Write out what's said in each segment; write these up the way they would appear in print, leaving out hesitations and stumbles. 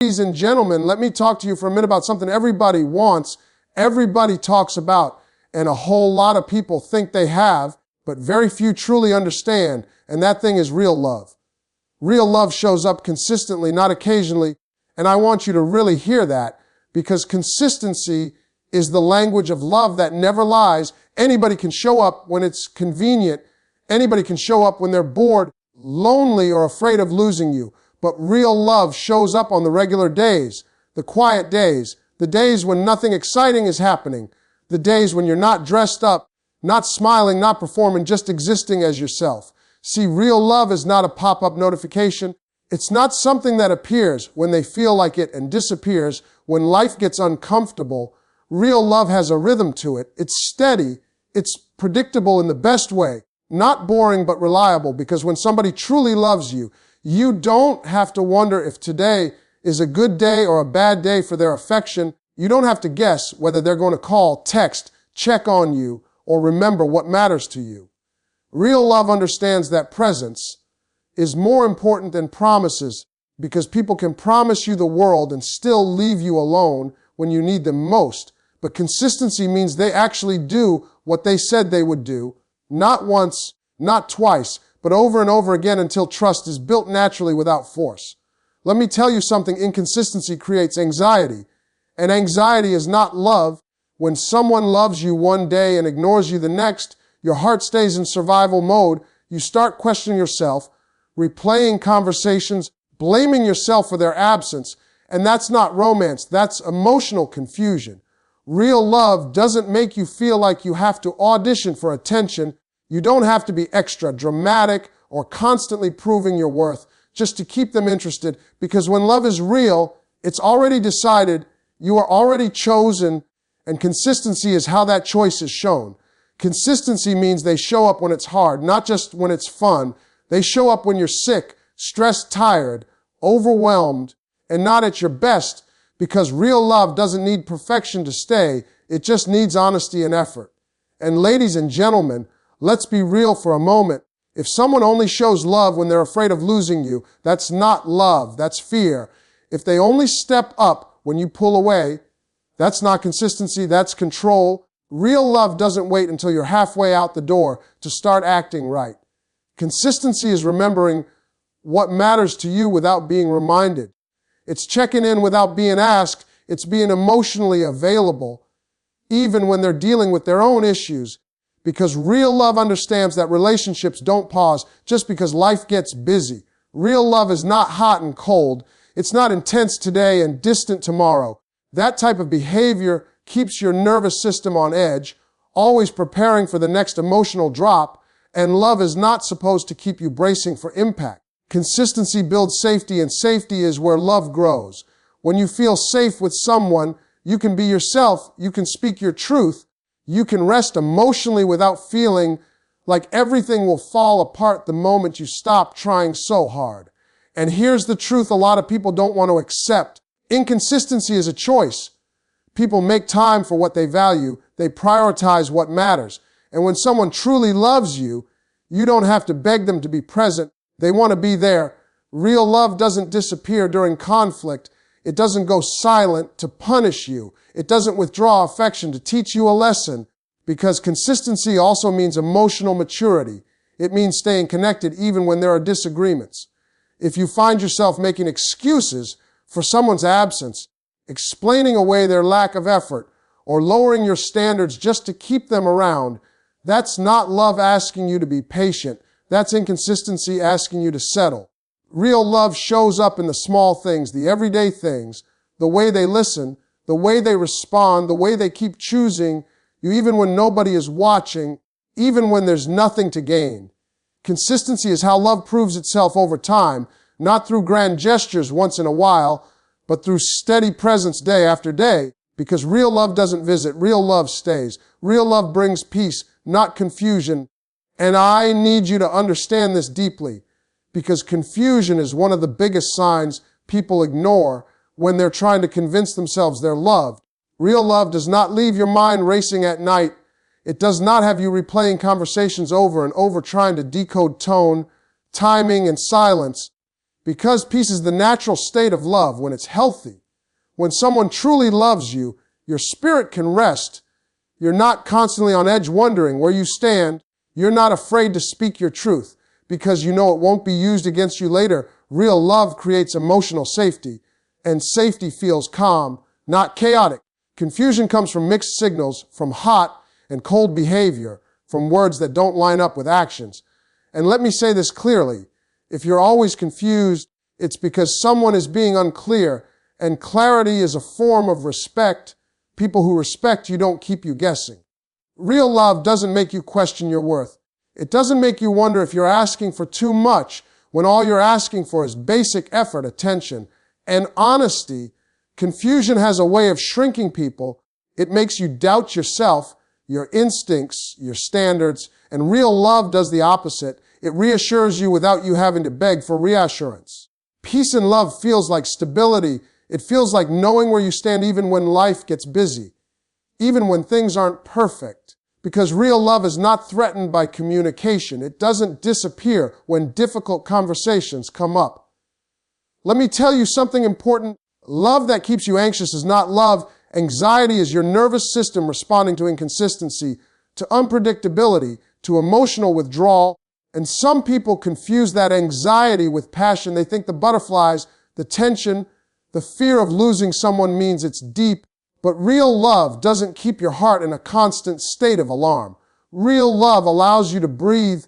Ladies and gentlemen, let me talk to you for a minute about something everybody wants, everybody talks about, and a whole lot of people think they have, but very few truly understand, and that thing is real love. Real love shows up consistently, not occasionally, and I want you to really hear that, because consistency is the language of love that never lies. Anybody can show up when it's convenient. Anybody can show up when they're bored, lonely, or afraid of losing you. But real love shows up on the regular days, the quiet days, the days when nothing exciting is happening, the days when you're not dressed up, not smiling, not performing, just existing as yourself. See, real love is not a pop-up notification. It's not something that appears when they feel like it and disappears when life gets uncomfortable. Real love has a rhythm to it. It's steady. It's predictable in the best way. Not boring, but reliable, because when somebody truly loves you, you don't have to wonder if today is a good day or a bad day for their affection. You don't have to guess whether they're going to call, text, check on you, or remember what matters to you. Real love understands that presence is more important than promises, because people can promise you the world and still leave you alone when you need them most. But consistency means they actually do what they said they would do, not once, not twice, but over and over again until trust is built naturally without force. Let me tell you something, inconsistency creates anxiety, and anxiety is not love. When someone loves you one day and ignores you the next, your heart stays in survival mode. You start questioning yourself, replaying conversations, blaming yourself for their absence, and that's not romance, that's emotional confusion. Real love doesn't make you feel like you have to audition for attention. You don't have to be extra dramatic or constantly proving your worth just to keep them interested, because when love is real, it's already decided, you are already chosen, and consistency is how that choice is shown. Consistency means they show up when it's hard, not just when it's fun. They show up when you're sick, stressed, tired, overwhelmed, and not at your best, because real love doesn't need perfection to stay. It just needs honesty and effort. And ladies and gentlemen, let's be real for a moment. If someone only shows love when they're afraid of losing you, that's not love, that's fear. If they only step up when you pull away, that's not consistency, that's control. Real love doesn't wait until you're halfway out the door to start acting right. Consistency is remembering what matters to you without being reminded. It's checking in without being asked. It's being emotionally available, even when they're dealing with their own issues. Because real love understands that relationships don't pause just because life gets busy. Real love is not hot and cold. It's not intense today and distant tomorrow. That type of behavior keeps your nervous system on edge, always preparing for the next emotional drop, and love is not supposed to keep you bracing for impact. Consistency builds safety, and safety is where love grows. When you feel safe with someone, you can be yourself, you can speak your truth, you can rest emotionally without feeling like everything will fall apart the moment you stop trying so hard. And here's the truth a lot of people don't want to accept. Inconsistency is a choice. People make time for what they value. They prioritize what matters. And when someone truly loves you, you don't have to beg them to be present. They want to be there. Real love doesn't disappear during conflict. It doesn't go silent to punish you. It doesn't withdraw affection to teach you a lesson, because consistency also means emotional maturity. It means staying connected even when there are disagreements. If you find yourself making excuses for someone's absence, explaining away their lack of effort, or lowering your standards just to keep them around, that's not love asking you to be patient. That's inconsistency asking you to settle. Real love shows up in the small things, the everyday things, the way they listen, the way they respond, the way they keep choosing you even when nobody is watching, even when there's nothing to gain. Consistency is how love proves itself over time, not through grand gestures once in a while, but through steady presence day after day, because real love doesn't visit, real love stays. Real love brings peace, not confusion. And I need you to understand this deeply, because confusion is one of the biggest signs people ignore when they're trying to convince themselves they're loved. Real love does not leave your mind racing at night. It does not have you replaying conversations over and over trying to decode tone, timing, and silence. Because peace is the natural state of love when it's healthy. When someone truly loves you, your spirit can rest. You're not constantly on edge wondering where you stand. You're not afraid to speak your truth because you know it won't be used against you later. Real love creates emotional safety, and safety feels calm, not chaotic. Confusion comes from mixed signals, from hot and cold behavior, from words that don't line up with actions. And let me say this clearly. If you're always confused, it's because someone is being unclear, and clarity is a form of respect. People who respect you don't keep you guessing. Real love doesn't make you question your worth. It doesn't make you wonder if you're asking for too much when all you're asking for is basic effort, attention, and honesty. Confusion has a way of shrinking people. It makes you doubt yourself, your instincts, your standards, and real love does the opposite. It reassures you without you having to beg for reassurance. Peace and love feels like stability. It feels like knowing where you stand even when life gets busy, even when things aren't perfect, because real love is not threatened by communication. It doesn't disappear when difficult conversations come up. Let me tell you something important. Love that keeps you anxious is not love. Anxiety is your nervous system responding to inconsistency, to unpredictability, to emotional withdrawal. And some people confuse that anxiety with passion. They think the butterflies, the tension, the fear of losing someone means it's deep. But real love doesn't keep your heart in a constant state of alarm. Real love allows you to breathe.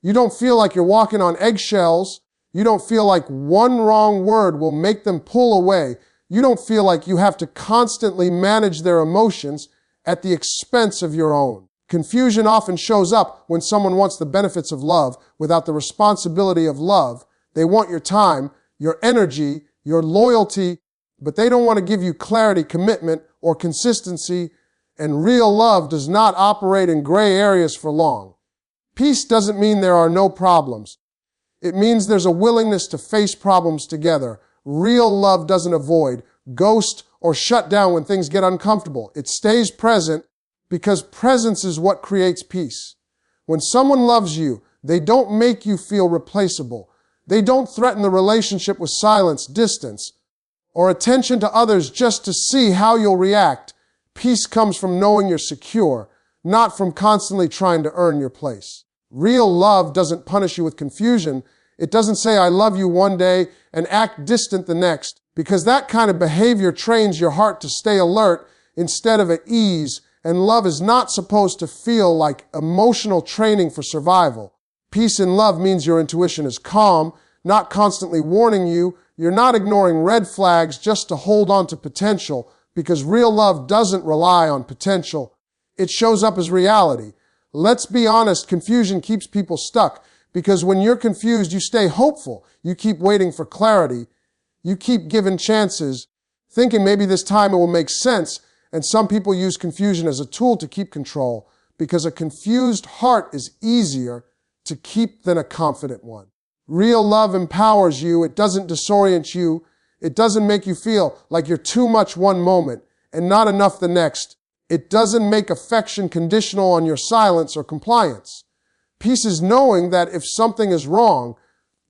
You don't feel like you're walking on eggshells. You don't feel like one wrong word will make them pull away. You don't feel like you have to constantly manage their emotions at the expense of your own. Confusion often shows up when someone wants the benefits of love without the responsibility of love. They want your time, your energy, your loyalty, but they don't want to give you clarity, commitment, or consistency, and real love does not operate in gray areas for long. Peace doesn't mean there are no problems. It means there's a willingness to face problems together. Real love doesn't avoid, ghost, or shut down when things get uncomfortable. It stays present because presence is what creates peace. When someone loves you, they don't make you feel replaceable. They don't threaten the relationship with silence, distance, or attention to others just to see how you'll react. Peace comes from knowing you're secure, not from constantly trying to earn your place. Real love doesn't punish you with confusion. It doesn't say, I love you one day and act distant the next, because that kind of behavior trains your heart to stay alert instead of at ease, and love is not supposed to feel like emotional training for survival. Peace in love means your intuition is calm, not constantly warning you. You're not ignoring red flags just to hold on to potential, because real love doesn't rely on potential. It shows up as reality. Let's be honest, confusion keeps people stuck, because when you're confused, you stay hopeful. You keep waiting for clarity. You keep giving chances, thinking maybe this time it will make sense. And some people use confusion as a tool to keep control, because a confused heart is easier to keep than a confident one. Real love empowers you. It doesn't disorient you. It doesn't make you feel like you're too much one moment and not enough the next. It doesn't make affection conditional on your silence or compliance. Peace is knowing that if something is wrong,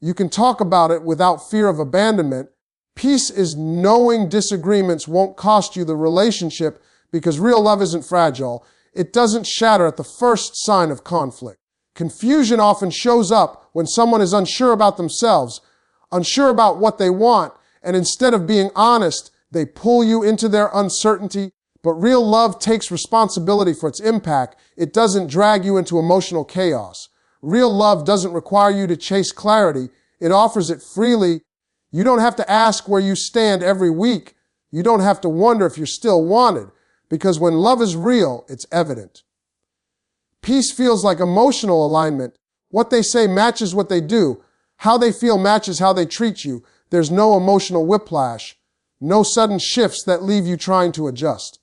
you can talk about it without fear of abandonment. Peace is knowing disagreements won't cost you the relationship, because real love isn't fragile. It doesn't shatter at the first sign of conflict. Confusion often shows up when someone is unsure about themselves, unsure about what they want, and instead of being honest, they pull you into their uncertainty. But real love takes responsibility for its impact. It doesn't drag you into emotional chaos. Real love doesn't require you to chase clarity. It offers it freely. You don't have to ask where you stand every week. You don't have to wonder if you're still wanted, because when love is real, it's evident. Peace feels like emotional alignment. What they say matches what they do. How they feel matches how they treat you. There's no emotional whiplash, no sudden shifts that leave you trying to adjust.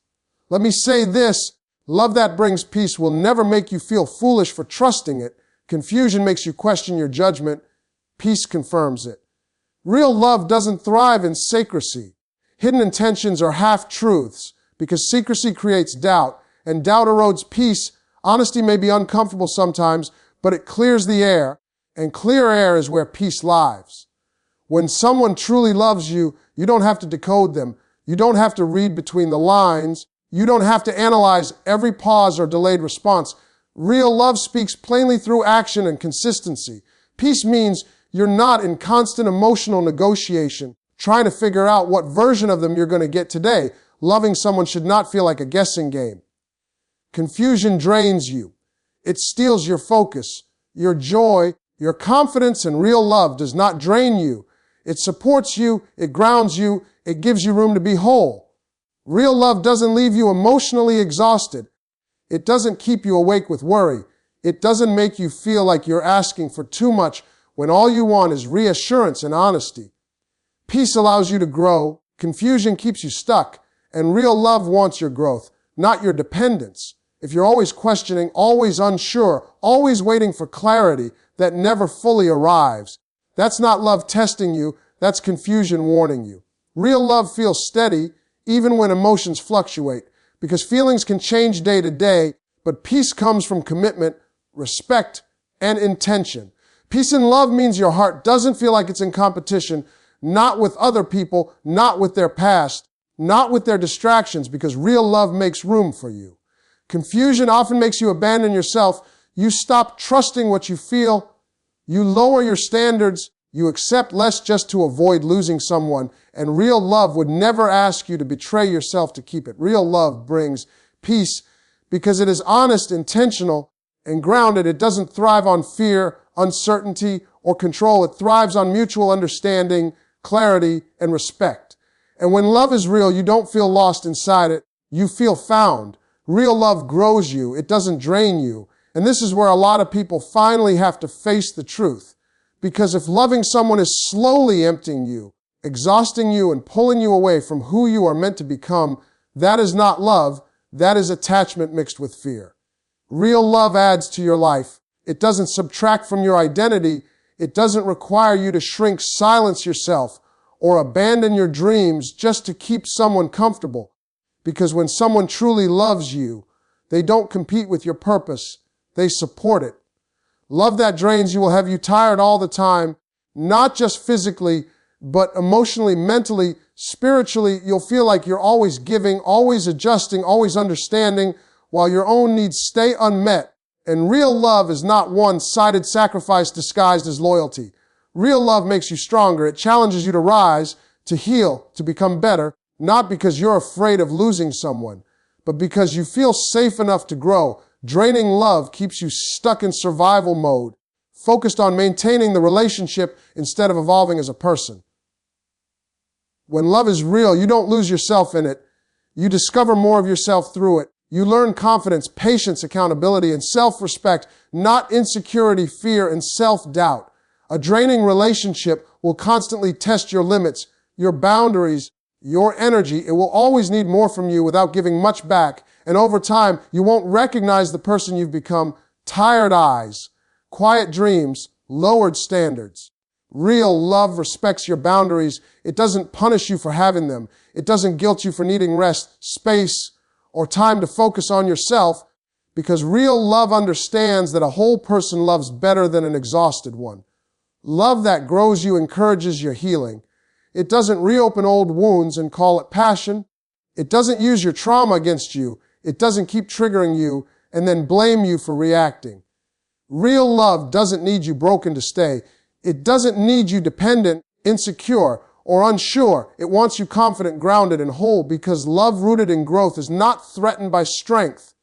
Let me say this, love that brings peace will never make you feel foolish for trusting it. Confusion makes you question your judgment. Peace confirms it. Real love doesn't thrive in secrecy. Hidden intentions are half-truths, because secrecy creates doubt, and doubt erodes peace. Honesty may be uncomfortable sometimes, but it clears the air, and clear air is where peace lives. When someone truly loves you, you don't have to decode them. You don't have to read between the lines. You don't have to analyze every pause or delayed response. Real love speaks plainly through action and consistency. Peace means you're not in constant emotional negotiation, trying to figure out what version of them you're going to get today. Loving someone should not feel like a guessing game. Confusion drains you. It steals your focus, your joy, your confidence, and real love does not drain you. It supports you, it grounds you, it gives you room to be whole. Real love doesn't leave you emotionally exhausted. It doesn't keep you awake with worry. It doesn't make you feel like you're asking for too much when all you want is reassurance and honesty. Peace allows you to grow, confusion keeps you stuck, and real love wants your growth, not your dependence. If you're always questioning, always unsure, always waiting for clarity that never fully arrives, that's not love testing you, that's confusion warning you. Real love feels steady even when emotions fluctuate, because feelings can change day to day, but peace comes from commitment, respect, and intention. Peace and love means your heart doesn't feel like it's in competition, not with other people, not with their past, not with their distractions, because real love makes room for you. Confusion often makes you abandon yourself. You stop trusting what you feel. You lower your standards. You accept less just to avoid losing someone. And real love would never ask you to betray yourself to keep it. Real love brings peace because it is honest, intentional, and grounded. It doesn't thrive on fear, uncertainty, or control. It thrives on mutual understanding, clarity, and respect. And when love is real, you don't feel lost inside it. You feel found. Real love grows you. It doesn't drain you. And this is where a lot of people finally have to face the truth. Because if loving someone is slowly emptying you, exhausting you, and pulling you away from who you are meant to become, that is not love. That is attachment mixed with fear. Real love adds to your life. It doesn't subtract from your identity. It doesn't require you to shrink, silence yourself, or abandon your dreams just to keep someone comfortable. Because when someone truly loves you, they don't compete with your purpose. They support it. Love that drains you will have you tired all the time, not just physically, but emotionally, mentally, spiritually. You'll feel like you're always giving, always adjusting, always understanding, while your own needs stay unmet. And real love is not one-sided sacrifice disguised as loyalty. Real love makes you stronger. It challenges you to rise, to heal, to become better, not because you're afraid of losing someone, but because you feel safe enough to grow. Draining love keeps you stuck in survival mode, focused on maintaining the relationship instead of evolving as a person. When love is real, you don't lose yourself in it. You discover more of yourself through it. You learn confidence, patience, accountability, and self-respect, not insecurity, fear, and self-doubt. A draining relationship will constantly test your limits, your boundaries, your energy. It will always need more from you without giving much back. And over time, you won't recognize the person you've become. Tired eyes, quiet dreams, lowered standards. Real love respects your boundaries. It doesn't punish you for having them. It doesn't guilt you for needing rest, space, or time to focus on yourself, because real love understands that a whole person loves better than an exhausted one. Love that grows you encourages your healing. It doesn't reopen old wounds and call it passion. It doesn't use your trauma against you. It doesn't keep triggering you and then blame you for reacting. Real love doesn't need you broken to stay. It doesn't need you dependent, insecure, or unsure. It wants you confident, grounded, and whole, because love rooted in growth is not threatened by strength.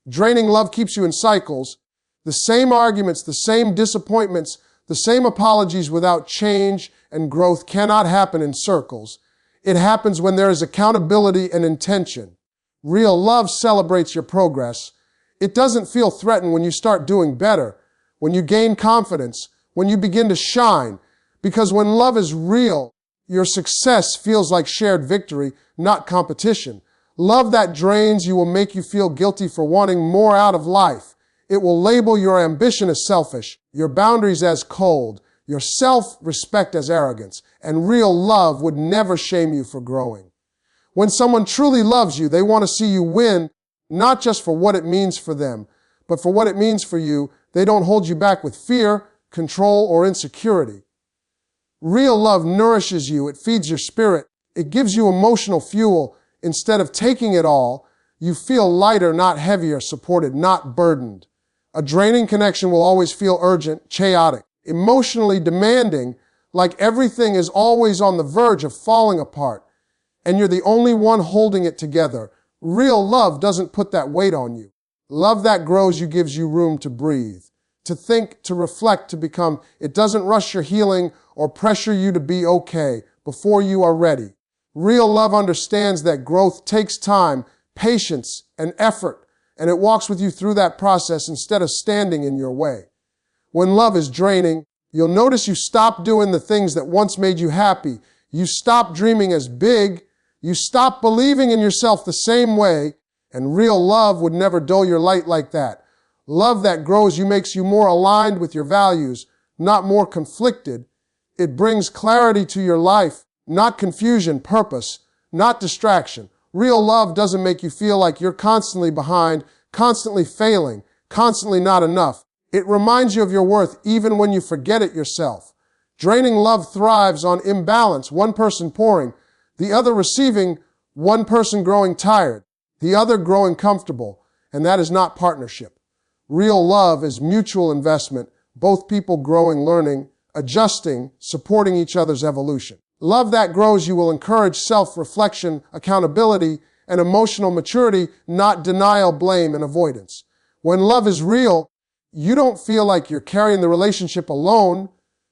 Draining love keeps you in cycles. The same arguments, the same disappointments, the same apologies without change and growth cannot happen in circles. It happens when there is accountability and intention. Real love celebrates your progress. It doesn't feel threatened when you start doing better, when you gain confidence, when you begin to shine. Because when love is real, your success feels like shared victory, not competition. Love that drains you will make you feel guilty for wanting more out of life. It will label your ambition as selfish, your boundaries as cold, your self-respect as arrogance, and real love would never shame you for growing. When someone truly loves you, they want to see you win, not just for what it means for them, but for what it means for you. They don't hold you back with fear, control, or insecurity. Real love nourishes you. It feeds your spirit. It gives you emotional fuel. Instead of taking it all, you feel lighter, not heavier, supported, not burdened. A draining connection will always feel urgent, chaotic, emotionally demanding, like everything is always on the verge of falling apart, and you're the only one holding it together. Real love doesn't put that weight on you. Love that grows you gives you room to breathe, to think, to reflect, to become. It doesn't rush your healing or pressure you to be okay before you are ready. Real love understands that growth takes time, patience, and effort, and it walks with you through that process instead of standing in your way. When love is draining, you'll notice you stop doing the things that once made you happy. You stop dreaming as big. You stop believing in yourself the same way, and real love would never dull your light like that. Love that grows you makes you more aligned with your values, not more conflicted. It brings clarity to your life, not confusion, purpose, not distraction. Real love doesn't make you feel like you're constantly behind, constantly failing, constantly not enough. It reminds you of your worth even when you forget it yourself. Draining love thrives on imbalance, one person pouring, the other receiving, one person growing tired, the other growing comfortable, and that is not partnership. Real love is mutual investment, both people growing, learning, adjusting, supporting each other's evolution. Love that grows you will encourage self-reflection, accountability, and emotional maturity, not denial, blame, and avoidance. When love is real, you don't feel like you're carrying the relationship alone.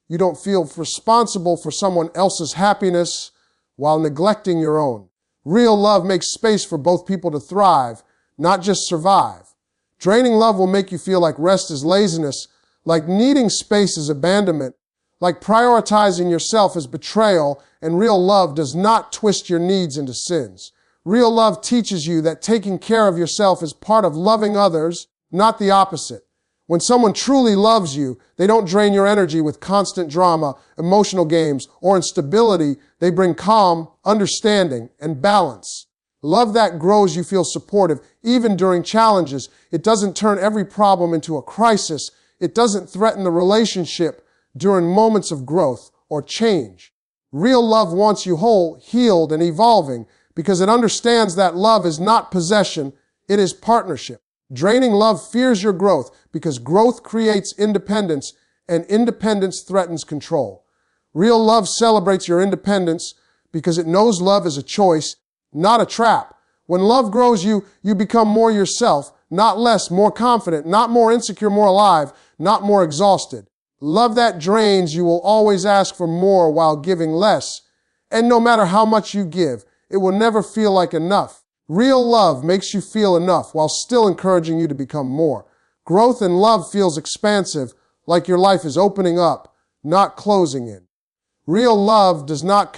You don't feel responsible for someone else's happiness while neglecting your own. Real love makes space for both people to thrive, not just survive. Draining love will make you feel like rest is laziness, like needing space is abandonment, like prioritizing yourself is betrayal, and real love does not twist your needs into sins. Real love teaches you that taking care of yourself is part of loving others, not the opposite. When someone truly loves you, they don't drain your energy with constant drama, emotional games, or instability. They bring calm, understanding, and balance. Love that grows you feel supportive, even during challenges. It doesn't turn every problem into a crisis. It doesn't threaten the relationship during moments of growth or change. Real love wants you whole, healed, and evolving because it understands that love is not possession, it is partnership. Draining love fears your growth because growth creates independence and independence threatens control. Real love celebrates your independence because it knows love is a choice, not a trap. When love grows you, you become more yourself, not less, more confident, not more insecure, more alive, not more exhausted. Love that drains you will always ask for more while giving less. And no matter how much you give, it will never feel like enough. Real love makes you feel enough while still encouraging you to become more. Growth in love feels expansive, like your life is opening up, not closing in. Real love does not